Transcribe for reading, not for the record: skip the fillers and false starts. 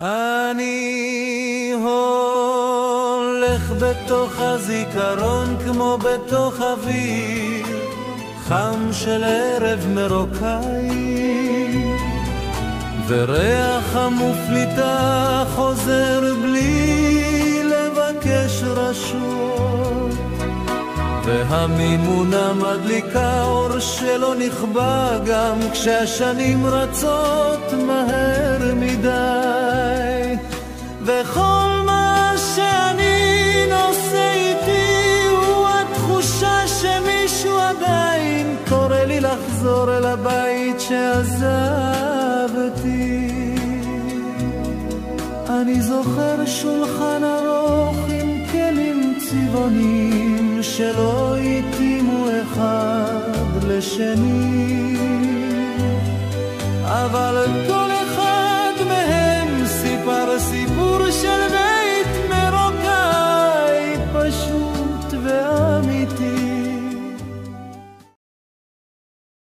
אני הולך בתוך הזיכרון כמו בתוך אוויר חם של ערב מרוקאי, וריח המופליטה חוזר בלי לבקש רשות, והמימונה מדליקה אור שלא נכבה גם כשהשנים רצות מהר מדי, וכל מה שאני נושא איתי הוא התחושה שמישהו עדיין קורא לי לחזור אל הבית שעזבתי. אני זוכר שולחן ארוך עם כלים צבעונים שלא התאימו אחד לשני, אבל כל